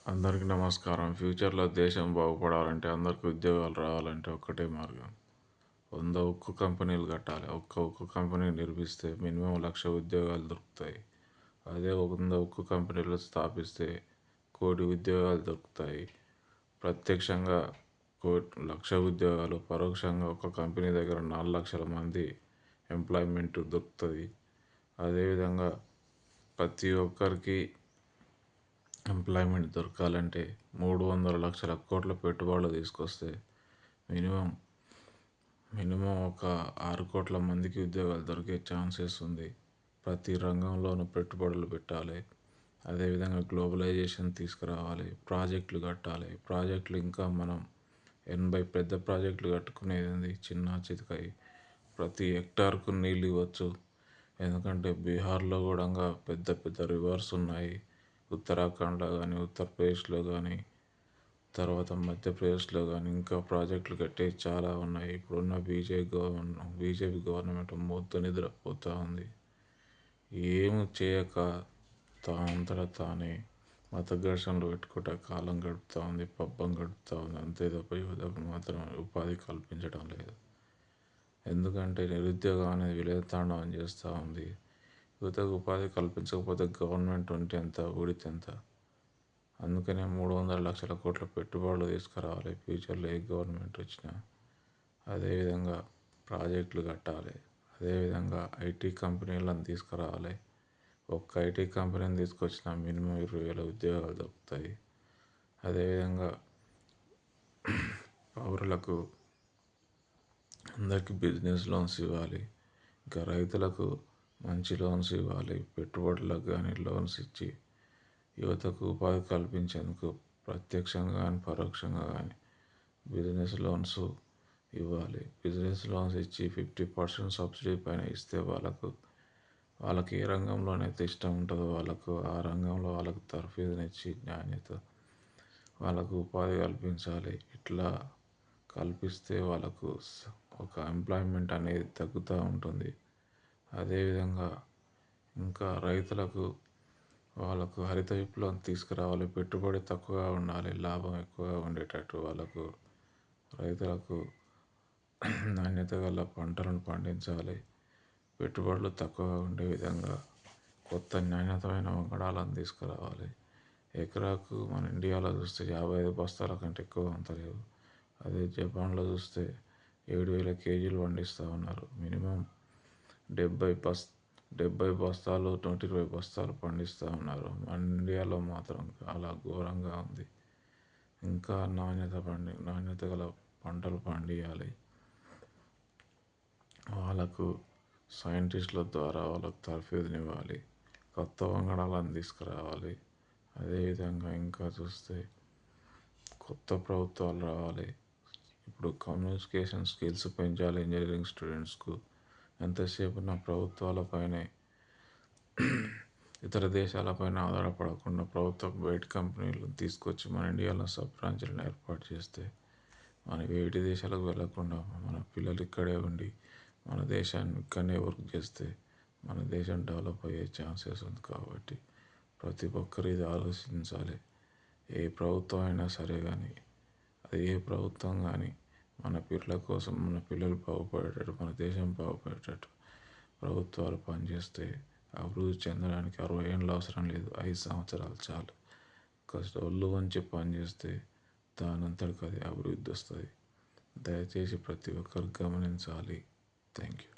అందరికీ నమస్కారం. ఫ్యూచర్‌లో దేశం బాగుపడాలంటే, అందరికి ఉద్యోగాలు రావాలంటే ఒక్కటే మార్గం. 100 ఉక్కు కంపెనీలు కట్టాలి. ఒక్క ఉక్కు కంపెనీ నిర్మిస్తే మినిమమ్ 1,00,000 ఉద్యోగాలు దొరుకుతాయి. అదే 100 ఉక్కు కంపెనీలు స్థాపిస్తే 1,00,00,000 ఉద్యోగాలు దొరుకుతాయి. ప్రత్యక్షంగా 1,00,000 ఉద్యోగాలు, పరోక్షంగా ఒక కంపెనీ దగ్గర 4,00,000 మంది ఎంప్లాయ్‌మెంట్ దొరుకుతుంది. అదేవిధంగా ప్రతి ఒక్కరికి ఎంప్లాయ్‌మెంట్ దొరకాలంటే 300,00,000 కోట్ల పెట్టుబడులు తీసుకొస్తే మినిమమ్ మినిమమ్ ఒక 6 కోట్ల మందికి ఉద్యోగాలు దొరికే ఛాన్సెస్ ఉంది. ప్రతి రంగంలోనూ పెట్టుబడులు పెట్టాలి. అదేవిధంగా గ్లోబలైజేషన్ తీసుకురావాలి. ప్రాజెక్టులు కట్టాలి. ప్రాజెక్టులు ఇంకా మనం 80 పెద్ద ప్రాజెక్టులు కట్టుకునేది ఉంది. చిన్న చితకాయి ప్రతి హెక్టార్కు నీళ్ళు ఇవ్వచ్చు. ఎందుకంటే బీహార్లో కూడా పెద్ద పెద్ద రివర్స్ ఉన్నాయి. ఉత్తరాఖండ్లో కానీ, ఉత్తరప్రదేశ్లో కానీ, తర్వాత మధ్యప్రదేశ్లో కానీ ఇంకా ప్రాజెక్టులు కట్టేవి చాలా ఉన్నాయి. ఇప్పుడున్న బీజేపీ గవర్నమెంట్ మొత్తం నిద్రపోతూ ఉంది. ఏమి చేయక అంతటా తానే మత ఘర్షణలు పెట్టుకుంటా కాలం గడుపుతూ ఉంది, పబ్బం గడుపుతూ ఉంది. అంతే తప్ప యువతకు మాత్రం ఉపాధి కల్పించడం లేదు. ఎందుకంటే నిరుద్యోగం అనేది విలయతాండవం చేస్తూ ఉంది. యువతకు ఉపాధి కల్పించకపోతే గవర్నమెంట్ ఉంటే ఎంత, ఊడితే ఎంత. అందుకనే 300,00,000 కోట్ల పెట్టుబడులు తీసుకురావాలి ఫ్యూచర్లో ఏ గవర్నమెంట్ వచ్చినా. అదేవిధంగా ప్రాజెక్టులు కట్టాలి. అదేవిధంగా ఐటీ కంపెనీలను తీసుకురావాలి. ఒక్క ఐటీ కంపెనీని తీసుకొచ్చిన మినిమం 20,000 ఉద్యోగాలు దొరుకుతాయి. అదేవిధంగా పౌరులకు అందరికీ బిజినెస్ లోన్స్ ఇవ్వాలి. ఇంకా రైతులకు మంచి లోన్స్ ఇవ్వాలి. పెట్టుబడులకు కానీ లోన్స్ ఇచ్చి యువతకు ఉపాధి కల్పించేందుకు ప్రత్యక్షంగా కానీ పరోక్షంగా కానీ బిజినెస్ లోన్స్ ఇవ్వాలి. బిజినెస్ లోన్స్ ఇచ్చి 50% సబ్సిడీ పైన ఇస్తే వాళ్ళకి ఏ రంగంలోనైతే ఇష్టం ఉంటుందో ఆ రంగంలో వాళ్ళకు తర్ఫీదునిచ్చి నాణ్యత వాళ్ళకు ఉపాధి కల్పించాలి. ఇట్లా కల్పిస్తే వాళ్ళకు ఒక ఎంప్లాయ్మెంట్ అనేది తగ్గుతూ ఉంటుంది. అదేవిధంగా ఇంకా వాళ్ళకు హరిత విప్లవం తీసుకురావాలి. పెట్టుబడి తక్కువగా ఉండాలి, లాభం ఎక్కువగా ఉండేటట్టు రైతులకు నాణ్యత గల పంటలను పండించాలి. పెట్టుబడులు తక్కువగా ఉండే విధంగా కొత్త నాణ్యతమైన వంగడాలను తీసుకురావాలి. ఎకరాకు మన ఇండియాలో చూస్తే 55 బస్తాల కంటే ఎక్కువ అంతలేవు. అదే జపాన్లో చూస్తే 7,000 కేజీలు పండిస్తూ ఉన్నారు. మినిమం 70 బస్తాలు, 120 బస్తాలు పండిస్తూ ఉన్నారు. మన ఇండియాలో మాత్రం చాలా ఘోరంగా ఉంది. ఇంకా నాణ్యత గల పంటలు పండియాలి. వాళ్ళకు సైంటిస్టుల ద్వారా వాళ్ళకు తర్ఫీదునివ్వాలి. కొత్త వంగడాలను తీసుకురావాలి. అదేవిధంగా ఇంకా చూస్తే కొత్త ప్రభుత్వాలు రావాలి. ఇప్పుడు కమ్యూనికేషన్ స్కిల్స్ పెంచాలి ఇంజనీరింగ్ స్టూడెంట్స్కు. ఎంతసేపు నా ప్రభుత్వాలపైనే ఇతర దేశాలపైన ఆధారపడకుండా ప్రభుత్వం బయట కంపెనీలను తీసుకొచ్చి మన ఇండియాలో సబ్ బ్రాంచ్లను ఏర్పాటు చేస్తే మన బయటి దేశాలకు వెళ్ళకుండా మన పిల్లలు ఇక్కడే ఉండి మన దేశాన్ని ఇక్కడనే వర్క్ చేస్తే మన దేశం డెవలప్ అయ్యే ఛాన్సెస్ ఉంది. కాబట్టి ప్రతి ఒక్కరు ఇది ఆలోచించాలి. ఏ ప్రభుత్వం అయినా సరే కానీ, అది ఏ ప్రభుత్వం కానీ మన పిల్లల కోసం, మన పిల్లలు బాగుపడేటట్టు, మన దేశం బాగుపడేటట్టు ప్రభుత్వాలు పనిచేస్తే అభివృద్ధి చెందడానికి 60 ఏళ్ళు అవసరం లేదు, 5 సంవత్సరాలు చాలు. ఒళ్ళు వంచి పనిచేస్తే దానంతటికి అది అభివృద్ధి వస్తుంది. దయచేసి ప్రతి ఒక్కరు గమనించాలి. Thank you.